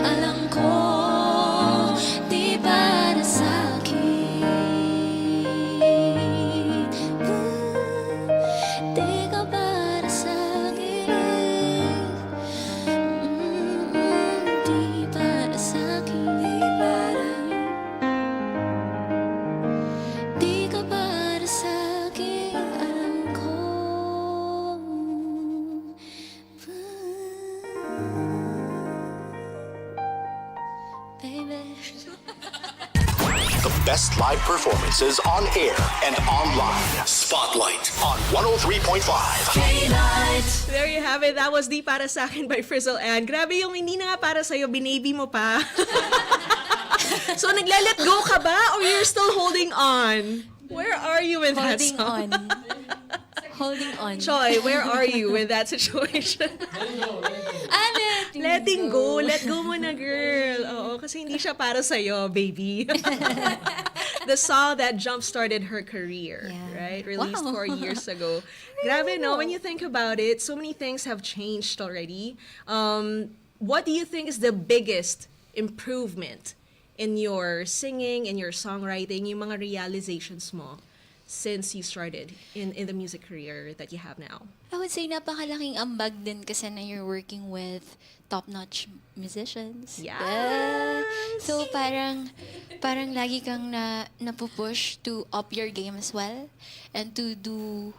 Alam ko, di para sa'kin. Di ka para The best live performances on air and online. Spotlight on 103.5. There you have it. That was Di Para Sa Akin by Frizzle and grabe yung hindi na nga para sa'yo, binaby mo pa. So, nagla-let go ka ba or you're still holding on? Where are you with that Holding song? on. Holding on. Choi, where are you with that situation? Letting go. Let go mo na, girl. Oo, kasi hindi siya para sa'yo, baby. The song that jump-started her career, Yeah. right? Released Wow. 4 years ago. Grabe, no? When you think about it, so many things have changed already. What do you think is the biggest improvement in your singing, in your songwriting, yung mga realizations mo since you started in the music career that you have now? I would say napakalaking ambag din kasi na you're working with top-notch musicians. Yes! Yeah. So parang lagi kang napupush to up your game as well and to do,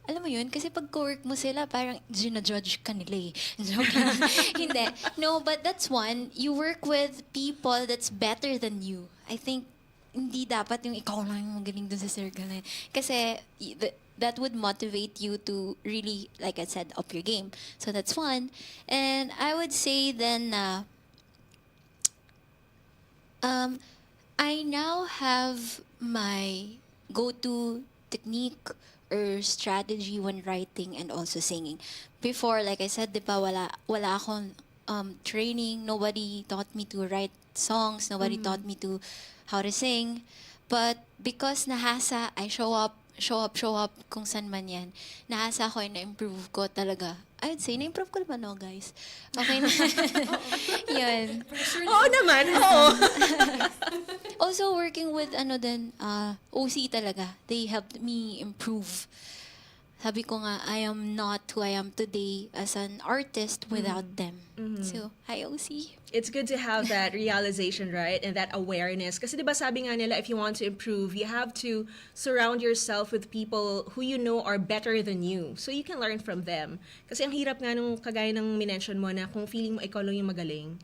alam mo yun, kasi pag co-work mo sila, parang ginajudge ka nila eh. Joke lang. Hindi. No, but that's one. You work with people that's better than you. I think, hindi dapat yung ikaw lang yung magaling dun sa circle na yun. Kasi, that would motivate you to really, like I said, up your game. So that's one. And I would say then, I now have my go-to technique or strategy when writing and also singing. Before, like I said, di ba, wala akong training. Nobody taught me to write songs. Nobody taught me to how to sing. But because nahasa, I show up kung saan man yan. Nahasa ko and na-improve ko talaga. I would say, na-improve ko naman, no, guys? Okay na. Yun. Oo naman, oo. Also, working with, OC talaga. They helped me improve. Sabi ko nga, I am not who I am today as an artist without them. So, hi, OC. It's good to have that realization, right? And that awareness. Kasi diba sabi nga nila, if you want to improve, you have to surround yourself with people who you know are better than you. So you can learn from them. Kasi ang hirap nga nung kagaya ng minention mo na kung feeling mo ikaw lang yung magaling,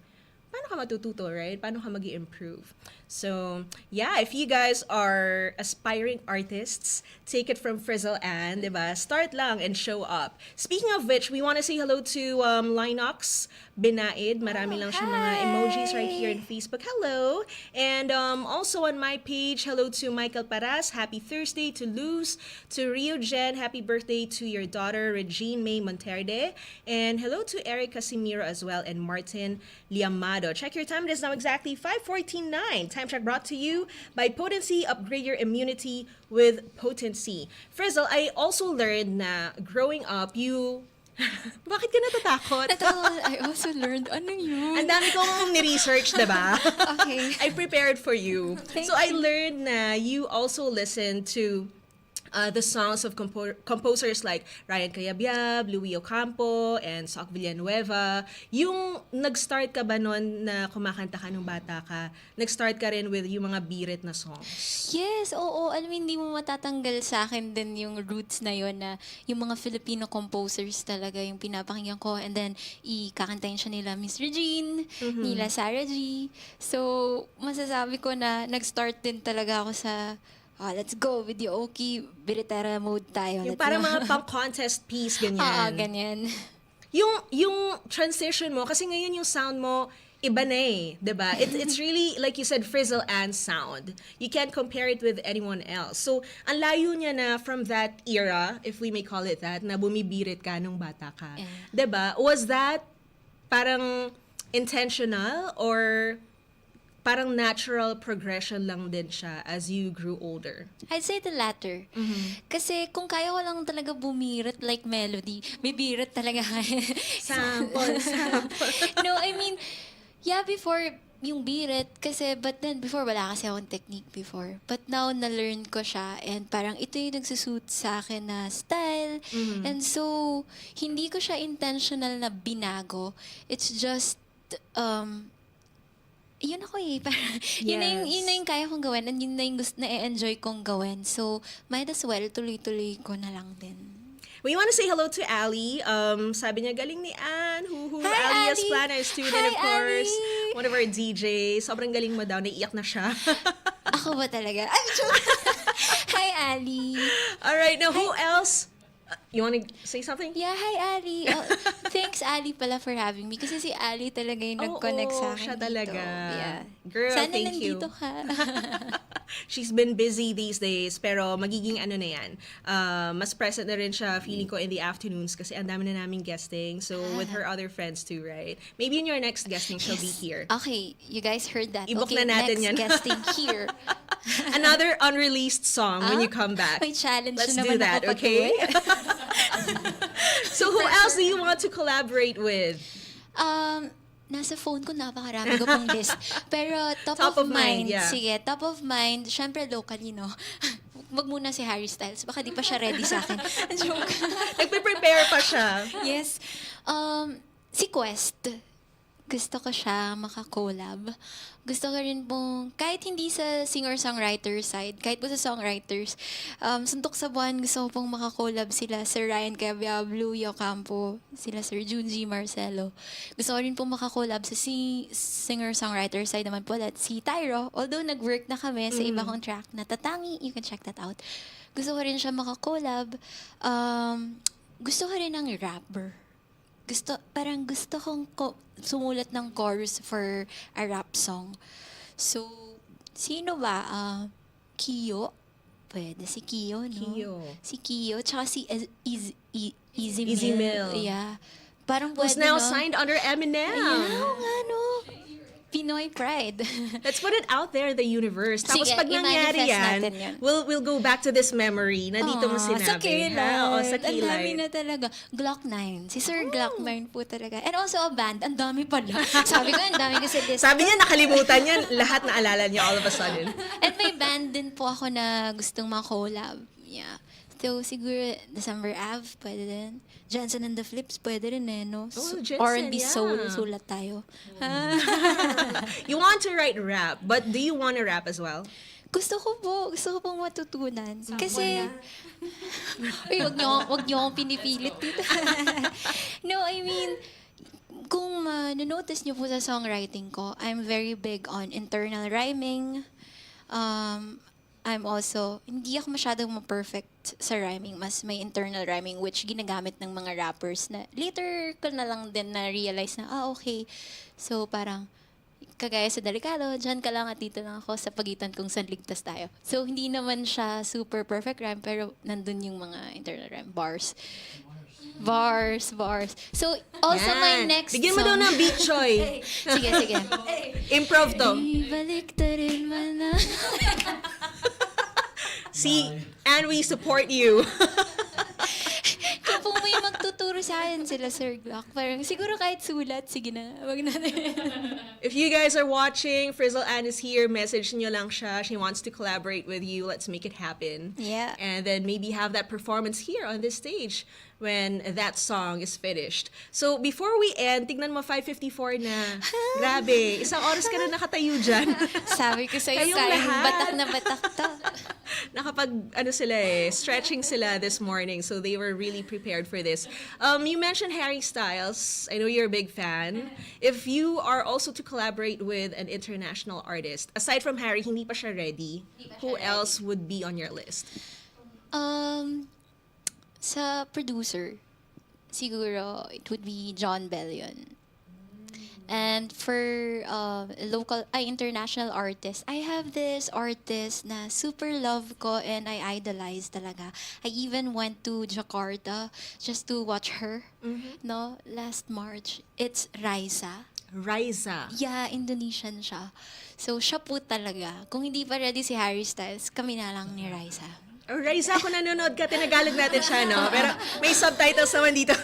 paano ka matututo, right? Paano ka mag-improve? So, yeah, if you guys are aspiring artists, take it from Frizzle and, diba? Start lang and show up. Speaking of which, we want to say hello to Linox Binaid. Marami lang siya mga emojis right here in Facebook. Hello! And also on my page, hello to Michael Paras. Happy Thursday to Luz. To Rio Jen, happy birthday to your daughter, Regine May Monterde. And hello to Eric Casimiro as well and Martin Liamado. Check your time. It is now exactly 5:49. Time check brought to you by Potency. Upgrade your immunity with Potency. Frizzle, I also learned na growing up, you... Bakit ka natatakot? I also learned, ano yun? Ang dami kong ni-research, diba? Okay. I prepared for you. Thank I you. learned na you also listen to the songs of composers like Ryan Cayabyab, Louis Ocampo, and Soc Villanueva. Yung nag-start ka ba nun na kumakanta ka nung bata ka, nag-start ka rin with yung mga birit na songs? Yes, oo. Alam mo, hindi mo matatanggal sa akin din yung roots na yun na yung mga Filipino composers talaga yung pinapakinggan ko. And then, ikakantayin siya nila Miss Regine, nila Sarah G. So, masasabi ko na nag-start din talaga ako sa let's go, video okay, biritera mode tayo. Yung Let's parang go. mga pang-contest piece, ganyan. Ganyan. Yung transition mo, kasi ngayon yung sound mo, iba na eh, diba? It's really, like you said, Frizzle and sound. You can't compare it with anyone else. So, ang layo niya na from that era, if we may call it that, na bumibirit ka nung bata ka. Yeah. Diba? Was that parang intentional or parang natural progression lang din siya as you grew older? I'd say the latter. Kasi kung kaya ko lang talaga bumirit like melody, may birit talaga. Sample. No, I mean, yeah, before yung birit, kasi, but then before, wala kasi akong technique before. But now, na-learn ko siya, and parang ito yung nagsusuit sa akin na style. And so, hindi ko siya intentional na binago. It's just, yun ako eh. Parang, yun na yung kaya kong gawin and yun na yung na-enjoy kong gawin. So, might as well, tuloy-tuloy ko na lang din. We want to say hello to Ali. Sabi niya, galing ni Anne. Hi, Ali Ali. Esplana, student, Hi, of course. Ali. one of our DJs. Sobrang galing mo daw. Naiiyak na siya. Ako ba talaga? Ay, joke. Hi, Ali. Alright, now who else? You want to say something? Yeah, hi, Ali. Oh, thanks, Ali, pala for having me. Kasi si Ali talaga yung nag-connect sa akin siya dito. talaga. Yeah. Girl, Sana thank you. nandito ka. She's been busy these days, pero magiging ano na yan. Mas present na rin siya, feeling ko, in the afternoons kasi ang dami na naming guesting. So, with her other friends too, right? Maybe in your next guesting, she'll be here. Okay, you guys heard that. I-book Okay, na natin next yan. guesting here. Another unreleased song when you come back. May challenge Let's na do naman that, ako okay? pag-uwi. So, who else do you want to collaborate with? Nasa phone ko napakarami ko pong list. Pero top of mind, yeah. sige, top of mind, syempre locally, no? Wag muna si Harry Styles. Baka di pa siya ready sa akin. Joke. Nagpe-prepare pa siya. Yes. Si Quest. Gusto ko siya makakollab. Gusto ko rin pong, kahit hindi sa singer-songwriter side, kahit po sa songwriters, suntok sa buwan, gusto ko pong makakollab sila Sir Ryan Cabia, Blue Yocampo, sila Sir Junji Marcelo. Gusto ko rin pong makakollab sa singer-songwriter side naman po, at si Tyro. Although nag-work na kami sa iba kong track na Tatangi, you can check that out. Gusto ko rin siya makakollab. Gusto ko rin ng rapper. Gusto kong sumulat ng chorus for a rap song. So, sino ba? Kio? Pwede si Kio, no? Kio. Si Kio, tsaka si Easy Easy Mill. Mill. Yeah. Parang Who's pwede, now no? signed under Eminem. Ayaw nga, no? Pinoy pride. Let's put it out there, the universe. Tapos Sige, pag nangyari i-manifest yan, natin yan. we'll go back to this memory na dito mo sinabi. Sa K-Light. Ha? Oo, sa Ang dami K-Light. na talaga. Glock 9. Si Sir Glock 9 po talaga. And also a band. Ang dami pala. Sabi ko, ang dami kasi list. Sabi niya, nakalimutan niya. Lahat naalala niya all of a sudden. And may band din po ako na gustong ma-collab. Yeah. So, siguro, December Ave, pwede din. Johnson and the Flips, pwede rin eh, no? Jensen, R&B yeah. soul, sulat tayo. You want to write rap, but do you want to rap as well? Gusto ko pong matutunan. Kasi, uy, wag niyo akong pinipilit dito. No, I mean, kung nanotice niyo po sa songwriting ko, I'm very big on internal rhyming. I'm also, hindi ako masyadong ma-perfect sa rhyming. Mas may internal rhyming which ginagamit ng mga rappers na later ko na lang din na-realize na, okay. So parang, kagaya sa Delikado, dyan ka lang at dito lang ako sa pagitan kung saan ligtas tayo. So hindi naman siya super perfect rhyme pero nandun yung mga internal rhyme. Bars. So, also my Yan. next Bigyan mo daw song. ng beat, Choy. Sige. Improv to. Ibalik ta rin man na. See, and we support you. Kung po may magtuturo sa akin sila, Sir Glock, parang siguro kahit sulat, sige na, wag natin. If you guys are watching, Frizzle Ann is here. Message nyo lang siya. She wants to collaborate with you. Let's make it happen. Yeah. And then maybe have that performance here on this stage when that song is finished. So before we end, tignan mo 5:54 na. Grabe, isang oras ka na nakatayo dyan. Sabi ko sa'yo, Kayong kayang lahat. batak na batak to. Stretching sila this morning, so they were really prepared for this. You mentioned Harry Styles. I know you're a big fan. If you are also to collaborate with an international artist, aside from Harry, hindi pa siya ready, who else would be on your list? Sa producer, siguro, it would be John Bellion. And for international artists, I have this artist na super love ko and I idolize talaga. I even went to Jakarta just to watch her, no, last March. It's Raisa. Yeah, Indonesian siya. So, siya po talaga. Kung hindi pa ready si Harry Styles, kami na lang ni Raisa. Raisa, kung nanonood ka, tinagalog natin siya, no? Pero may subtitles naman dito.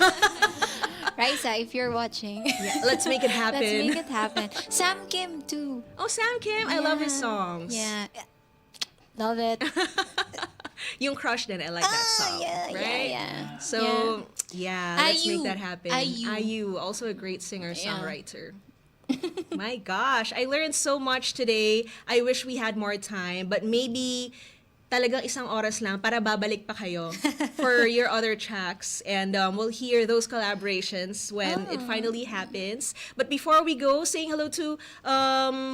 Raisa, if you're watching. Yeah, let's make it happen. Let's make it happen. Sam Kim, too. Oh, Sam Kim, I love his songs. Yeah. Love it. Yung Crush din, I like that song. Right? Yeah. So, let's IU. make that happen. IU, also a great singer-songwriter. My gosh, I learned so much today. I wish we had more time, but maybe talagang isang oras lang para babalik pa kayo for your other tracks. And we'll hear those collaborations when it finally happens. But before we go, saying hello to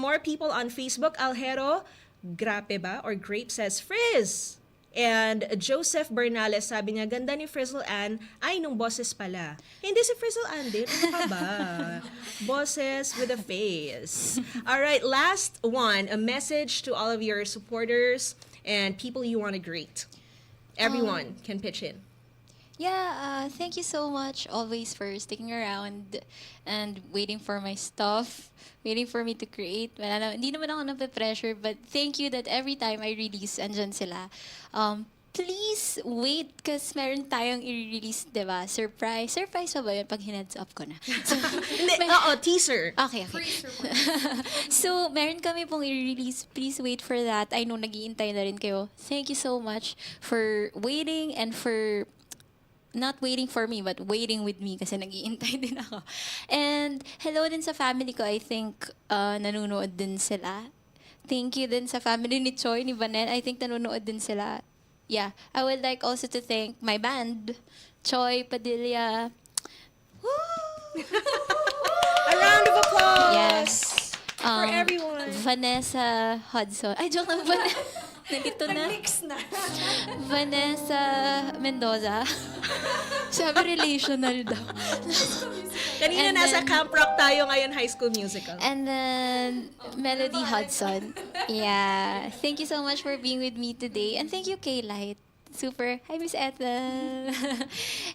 more people on Facebook. Alhero, grape ba? Or Grape says, Frizz! And Joseph Bernales, sabi niya, ganda ni Frizzle Ann, ay, nung boses pala. Hindi si Frizzle Ann din. Ano ka ba? Boses with a face. Alright, last one. A message to all of your supporters and people you want to greet. Everyone can pitch in. Yeah, thank you so much always for sticking around and waiting for my stuff, waiting for me to create. Wala na, hindi naman ako nape-pressure, but thank you that every time I release, andyan sila. Please wait kasi meron tayong i-release, diba? Surprise. Surprise pa ba yun pag heads up ko na? So, Hindi, oo, teaser. okay. So, meron kami pong i-release. Please wait for that. I know nag-iintay na rin kayo. Thank you so much for waiting and for not waiting for me, but waiting with me kasi nag-iintay din ako. And hello din sa family ko. I think nanonood din sila. Thank you din sa family ni Choi, ni Vanel. I think nanonood din sila. Yeah. I would like also to thank my band, Choi, Padilla. A round of applause! Yes. For everyone. Vanessa Hudson. Ay, joke lang. Nalito na. Nag-mix na. Vanessa Mendoza. Sabi relational daw. Kanina And nasa then- Camp Rock tayo, ngayon High School Musical. And then Melody Hudson. Yeah. Thank you so much for being with me today. And thank you, K-Light. Super. Hi, Miss Ethel.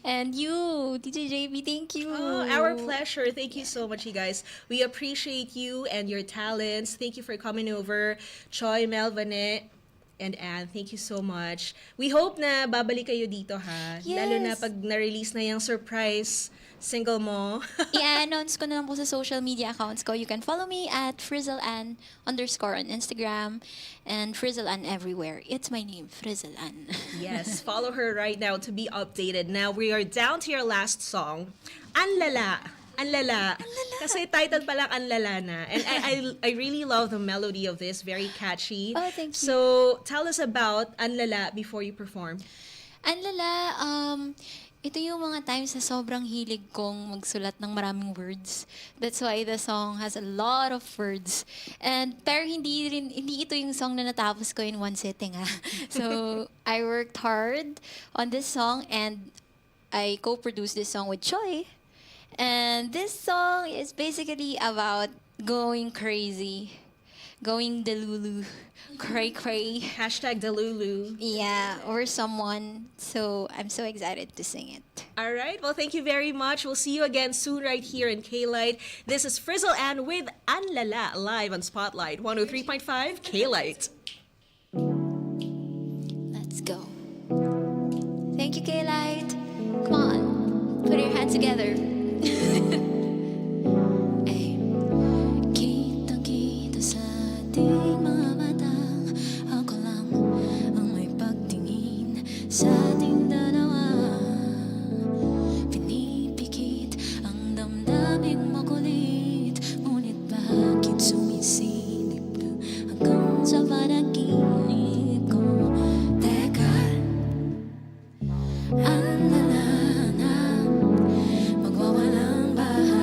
And you, DJ JB, thank you. Oh, our pleasure. Thank you so much, you guys. We appreciate you and your talents. Thank you for coming over. Choi, Mel, Vanet, and Anne, thank you so much. We hope na babalik kayo dito, ha? Yes. Lalo na pag na-release na yung surprise single mo. I-announce ko na lang po sa social media accounts ko. You can follow me at FrizzleAn_ on Instagram and FrizzleAn everywhere. It's my name, FrizzleAn. Yes, follow her right now to be updated. Now, we are down to your last song, Ang Lala. Ang Lala. Kasi title pa lang Ang Lala na. And I really love the melody of this. Very catchy. Oh, thank you. So, tell us about Ang Lala before you perform. Ang lala, ito yung mga times na sobrang hilig kong magsulat ng maraming words. That's why the song has a lot of words. And pero hindi ito yung song na natapos ko in one sitting. So, I worked hard on this song and I co-produced this song with Choi. And this song is basically about going crazy, going delulu, cray. Hashtag Delulu. Yeah, or someone. So I'm so excited to sing it. All right. Well, thank you very much. We'll see you again soon right here in K-Light. This is Frizzle Ann with Ang Lala live on Spotlight 103.5 K-Light. Let's go. Thank you, K-Light. Come on, put your hands together. Ay. Kitang-kita sa ating mga mata, ako lang ang may pagtingin sa ating dalawa. Pinipikit ang damdaming makulit, ngunit bakit sumisilip ka hanggang sa panaginip ko? Teka, ang lala na magwawalang bahala.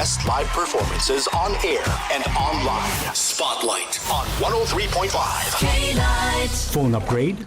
best live performances on air and online. Spotlight on 103.5. Phone upgrade?